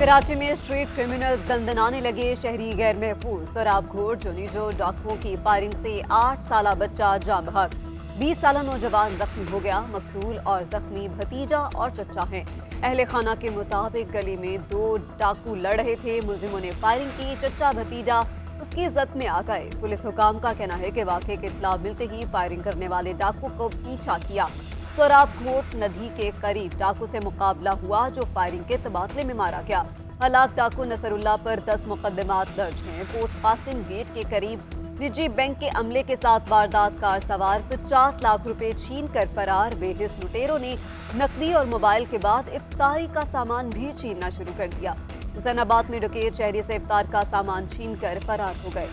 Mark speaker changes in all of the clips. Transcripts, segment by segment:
Speaker 1: कराची में street criminals दंदनाने लगे। शहरी गैर महफूज शराबखोर जोनीजो डाकुओं की फायरिंग से 8 साला बच्चा जान बहक, 20 साला नौजवान जख्मी हो गया। मकतूल और जख्मी भतीजा और चचा हैं। अहले खाना के मुताबिक गली में 2 डाकू लड़ रहे थे। मुलजिमों ने फायरिंग की। चचा भतीजा उसकी इज्जत में आ गए। पुलिस हुकाम का कहना है कि वाक़े की इत्तला मिलते ही फायरिंग करने वाले डाकू को पीछा किया। सोराबघोट नदी के करीब डाकू से मुकाबला हुआ, जो फायरिंग के तबादले में मारा गया। हलाक डाकू नसरुल्लाह पर 10 मुकदमात दर्ज हैं। पोर्ट कासिम गेट के करीब निजी बैंक के अमले के साथ वारदात कार सवार 50 लाख रुपए छीन कर फरार। बेहिस लुटेरों ने नकदी और मोबाइल के बाद इफ्तारी का सामान भी छीनना शुरू कर दिया। हुसैनाबाद में डकैत शहरी से इफ्तार का सामान छीन कर फरार हो गए।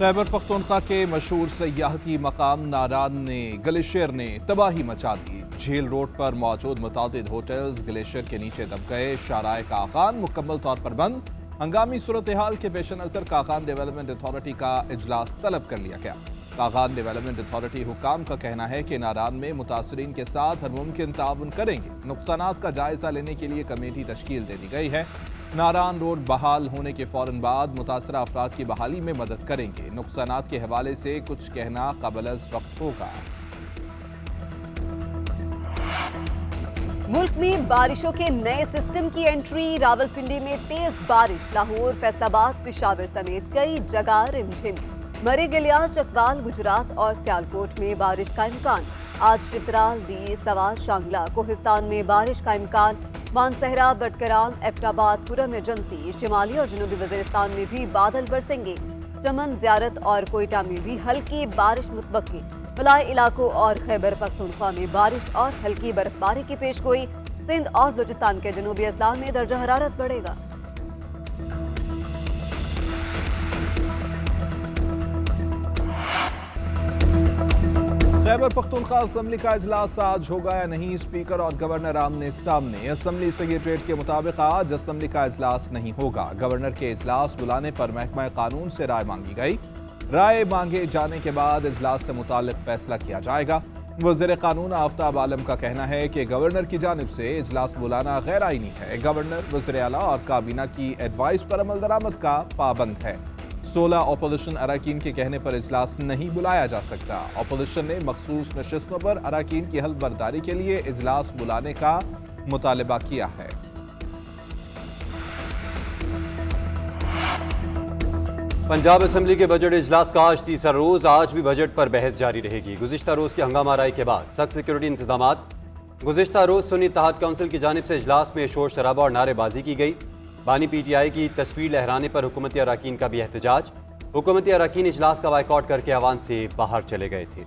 Speaker 2: खैबर पख्तूनख्वा के मशहूर सयाहती मकाम नारान ने ग्लेशियर ने तबाही मचा दी। झील रोड पर मौजूद मुतादिद होटल्स ग्लेशियर के नीचे दब गए। शाराए कागान मुकम्मल तौर पर बंद। हंगामी सूरत हाल के पेश नजर कागान डेवलपमेंट अथॉरिटी का इजलास तलब कर लिया गया। कागान डेवलपमेंट अथॉरिटी हुकाम का कहना है कि नारान में मुतासरीन के साथ हर मुमकिन ताउन करेंगे। नुकसानात का जायजा लेने के लिए कमेटी तश्कील दे दी गई है। नारान रोड बहाल होने के फौरन बाद मुतासरा अफराद की बहाली में मदद करेंगे। नुकसानात के हवाले से कुछ कहना काबिल-अज़ वक्त होगा।
Speaker 1: मुल्क में बारिशों के नए सिस्टम की एंट्री। रावलपिंडी में तेज बारिश। लाहौर, फैसलाबाद, पेशावर समेत कई जगह रिमझिम। मरी गिलियार, चकवाल, गुजरात और सियालकोट में बारिश का इम्कान। आज चित्राल, दी, सवाल, शांगला, कोहिस्तान में बारिश का इम्कान। मानसहरा, बटकराम, एबटाबाद, पुरम एजेंसी, शिमाली और जनूबी वजीरिस्तान में भी बादल बरसेंगे। चमन, ज़ियारत और कोयटा में भी हल्की बारिश मुतवक्की। फलाई इलाकों और खैबर पख्तूनख्वा में बारिश और हल्की बर्फबारी की पेशगोई। सिंध और बलूचिस्तान के जनूबी अजला में दर्जा हरारत बढ़ेगा।
Speaker 2: खैबर पख्तूनख्वा असम्बली का इजलास आज होगा या नहीं, स्पीकर और गवर्नर आमने सामने। असम्बली सेक्रेटरीट के मुताबिक आज असम्बली का इजलास नहीं होगा। गवर्नर के इजलास बुलाने पर महकमा कानून से राय मांगी गई। राय मांगे जाने के बाद इजलास से मुताल्लिक फैसला किया जाएगा। वज़ीर कानून आफ्ताब आलम का कहना है कि गवर्नर की जानिब से इजलास बुलाना गैर आईनी है। गवर्नर वज़ीर आला और काबीना की एडवाइस पर अमल दरामद का पाबंद है। 16 अपोजिशन अरकान के कहने पर इजलास नहीं बुलाया जा सकता। अपोजिशन ने मखसूस नशिस्तों पर अरकान की हल्फबर्दारी के लिए इजलास बुलाने का मुतालबा किया है।
Speaker 3: पंजाब असम्बली के बजट इजलास का आज तीसरा रोज। आज भी बजट पर बहस जारी रहेगी। गुज़िश्ता रोज की हंगामा राय के बाद सख्त सिक्योरिटी इंतजामात। गुज़िश्ता रोज सुन्नी इत्तेहाद काउंसिल की जानिब से इजलास में शोर शराबा और नारेबाजी की गई। बानी PTI की तस्वीर लहराने पर हुकूमती अरकान का भी एहतजाज। हुकूमती अरकान इजलास का बायकॉट करके ऐवान से बाहर चले गए थे।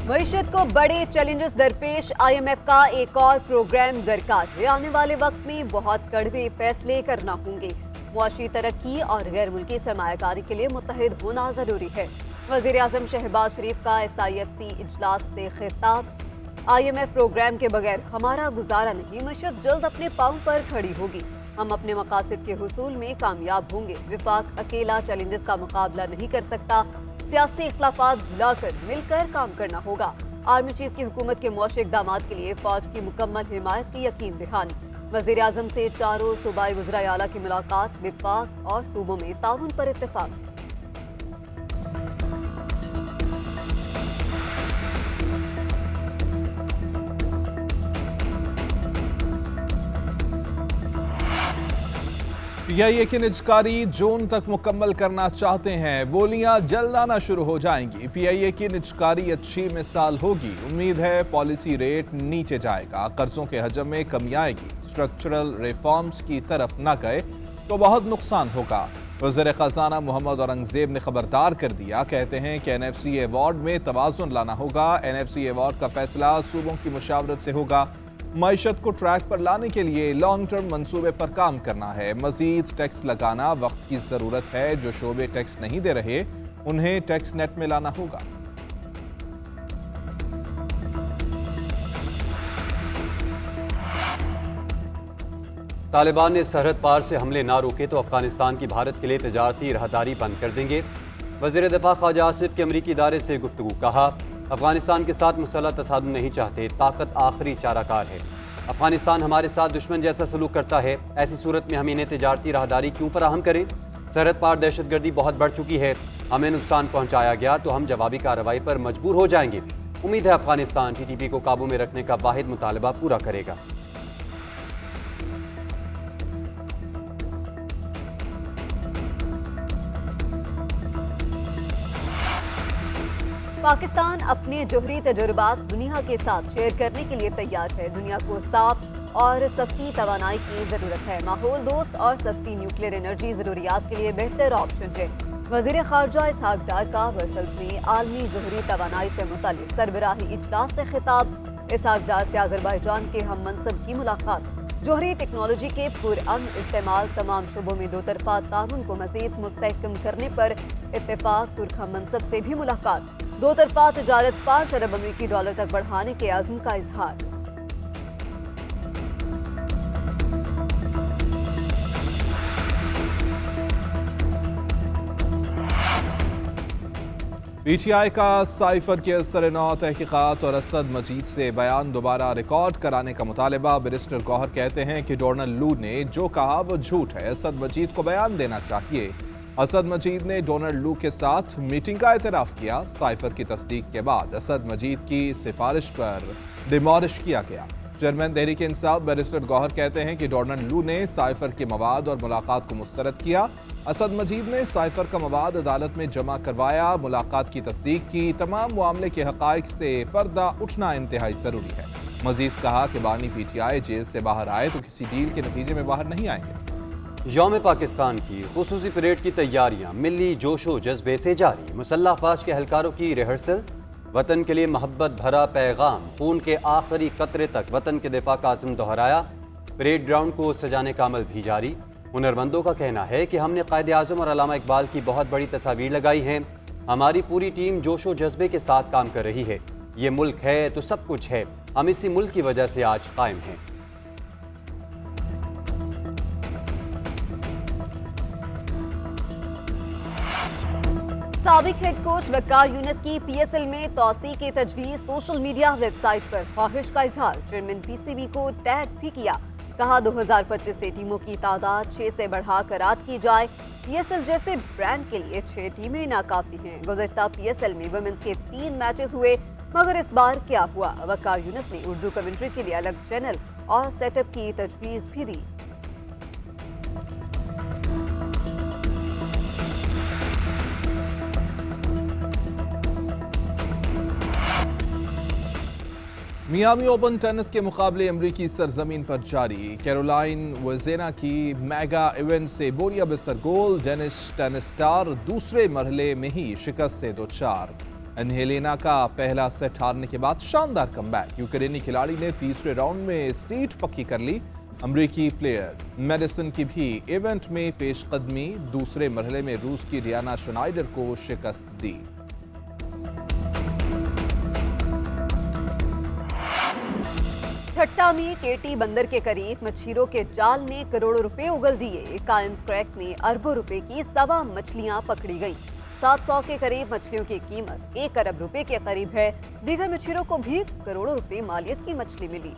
Speaker 1: मईशत को बड़े चैलेंजेस दरपेश। IMF का एक और प्रोग्राम दरकार है। आने वाले वक्त में बहुत कड़वे फैसले करना होंगे। मुआशी तरक्की और गैर मुल्की सरमायाकारी के लिए मुत्तहिद होना जरूरी है। वज़ीर आज़म शहबाज शरीफ का SIFC इजलास से खिताब। IMF प्रोग्राम के बगैर हमारा गुजारा नहीं। मईशत जल्द अपने पांव पर खड़ी होगी। हम अपने मकासद के हुसूल में कामयाब होंगे। विफाक अकेला चैलेंजेस का मुकाबला नहीं कर सकता। सियासी इख्लाफात भुलाकर मिलकर काम करना होगा। आर्मी चीफ की हुकूमत के मौशी इक़दामात के लिए फौज की मुकम्मल हिमायत की यकीन दहानी। वज़ीर आज़म से चारों सूबाई वज़राए आला की मुलाकात। विफाक और सूबों में ताउन पर इत्तेफाक।
Speaker 2: PIA की निजकारी जून तक मुकम्मल करना चाहते हैं। बोलियां जल्द आना शुरू हो जाएंगी। PIA की निजकारी अच्छी मिसाल होगी। उम्मीद है पॉलिसी रेट नीचे जाएगा, कर्जों के हजम में कमी आएगी। स्ट्रक्चरल रिफॉर्म्स की तरफ न गए तो बहुत नुकसान होगा। वज़ीर खजाना मोहम्मद औरंगजेब ने खबरदार कर दिया। कहते हैं कि NFC अवार्ड में तवाज़ुन लाना होगा। NFC अवार्ड का फैसला सूबों की मुशावरत से होगा। मईशत को ट्रैक पर लाने के लिए लॉन्ग टर्म मंसूबे पर काम करना है। मजीद टैक्स लगाना वक्त की जरूरत है। जो शोबे टैक्स नहीं दे रहे उन्हें टैक्स नेट में लाना होगा।
Speaker 3: तालिबान ने सरहद पार से हमले ना रोके तो अफगानिस्तान की भारत के लिए तजारती राहदारी बंद कर देंगे। वज़ीर दिफा ख्वाजा आसिफ के अमरीकी इदारे से गुफ्तगू। कहा, अफगानिस्तान के साथ मुसल्लह तसादुम नहीं चाहते, ताकत आखिरी चाराकार है। अफगानिस्तान हमारे साथ दुश्मन जैसा सलूक करता है, ऐसी सूरत में हम इन्हें तजारती राहदारी क्यों फराहम करें। सरहद पार दहशतगर्दी बहुत बढ़ चुकी है, हमें नुकसान पहुंचाया गया तो हम जवाबी कार्रवाई पर मजबूर हो जाएंगे। उम्मीद है अफगानिस्तान TTP को काबू में रखने का वाहिद मुतालबा पूरा करेगा।
Speaker 1: पाकिस्तान अपने जोहरी तजुर्बात दुनिया के साथ शेयर करने के लिए तैयार है। दुनिया को साफ और सस्ती तवानाई की जरूरत है। माहौल दोस्त और सस्ती न्यूक्लियर एनर्जी जरूरियात के लिए बेहतर ऑप्शन है। वजीर खारजा इसहाक डार का ब्रसल्स में आलमी जोहरी तवानाई से मुतालिक सरबराही इजलास से खिताब। इसहाक डार से आज़रबाईजान के हम मनसब की मुलाकात। जोहरी टेक्नोलॉजी के पुरअमन इस्तेमाल तमाम शुबों में दो तरफा ताउन को मजीद मुस्तहकम करने पर इत्तेफाक। तुर्क हम मनसब से भी मुलाकात। दो तरफा तजारत 5 अरब अमरीकी डॉलर तक बढ़ाने के आज़म का इजहार।
Speaker 2: PTI का साइफर के असर-ए-नौ तहकीकात और असद मजीद से बयान दोबारा रिकॉर्ड कराने का मुतालबा। बैरिस्टर गौहर कहते हैं कि डोनाल्ड लू ने जो कहा वो झूठ है, असद मजीद को बयान देना चाहिए। असद मजीद ने डोनाल्ड लू के साथ मीटिंग का एतराफ़ किया। साइफर की तस्दीक के बाद असद मजीद की सिफारिश पर डिमॉलिश किया गया। चेयरमैन तहरीक इंसाफ बैरिस्टर गौहर कहते हैं कि डोनाल्ड लू ने साइफर के मवाद और मुलाकात को मुस्तरद किया। असद मजीद ने साइफर का मवाद अदालत में जमा करवाया, मुलाकात की तस्दीक की। तमाम मामले के हक़ाइक़ से पर्दा उठना इंतहाई ज़रूरी है। मजीद कहा कि बानी PTI जेल से बाहर आए तो किसी डील के नतीजे में बाहर नहीं आएंगे।
Speaker 3: यौम पाकिस्तान की खुसूसी परेड की तैयारियां मिली जोशो जज्बे से जारी। मुसल्लह अफवाज के एहलकारों की रिहर्सल। वतन के लिए मोहब्बत भरा पैगाम, खून के आखिरी कतरे तक वतन के दिफा का आज़म दोहराया। परेड ग्राउंड को सजाने का अमल भी जारी। हुनरमंदों का कहना है कि हमने कायदे आज़म और अल्लामा इकबाल की बहुत बड़ी तस्वीर लगाई हैं। हमारी पूरी टीम जोशो जज्बे के साथ काम कर रही है। ये मुल्क है तो सब कुछ है, हम इसी मुल्क की वजह से आज कायम हैं।
Speaker 1: साबिक हेड कोच वकार यूनिस की PSL में तौसी की तजवीज़। सोशल मीडिया वेबसाइट पर ख्वाहिश का इजहार। चेयरमैन PCB को टैग भी किया। कहा 2025 से टीमों की तादाद 6 से बढ़ाकर 8 की जाए। PSL जैसे ब्रांड के लिए 6 टीमें नाकाफी हैं। गुज़श्ता PSL में वुमेन्स के 3 मैचेस हुए, मगर इस बार क्या हुआ। वकार यूनिस ने उर्दू कमेंट्री के लिए अलग चैनल और सेटअप की तजवीज़ भी दी।
Speaker 2: मियामी ओपन टेनिस के मुकाबले अमरीकी सरजमीन पर जारी। कैरोलाइन वजेना की मेगा इवेंट से बोरिया बिस्तर गोल। डेनिश टेनिस स्टार दूसरे मरहले में ही शिकस्त से 2-4। एनहेलेना का पहला सेट हारने के बाद शानदार कमबैक। यूक्रेनी खिलाड़ी ने तीसरे राउंड में सीट पक्की कर ली। अमरीकी प्लेयर मेडिसन की भी इवेंट में पेशकदमी। दूसरे मरहले में रूस की रियाना शनाइडर को शिकस्त दी।
Speaker 1: ठट्टा में केटी बंदर के करीब मच्छीरों के जाल ने करोड़ों रुपए उगल दिए। कायंस क्रैक में अरबों रुपए की 7 मछलियां पकड़ी गईं। 700 के करीब मछलियों की कीमत 1 अरब रुपए के करीब है। दीगर मच्छीरों को भी करोड़ों रुपए मालियत की मछली मिली।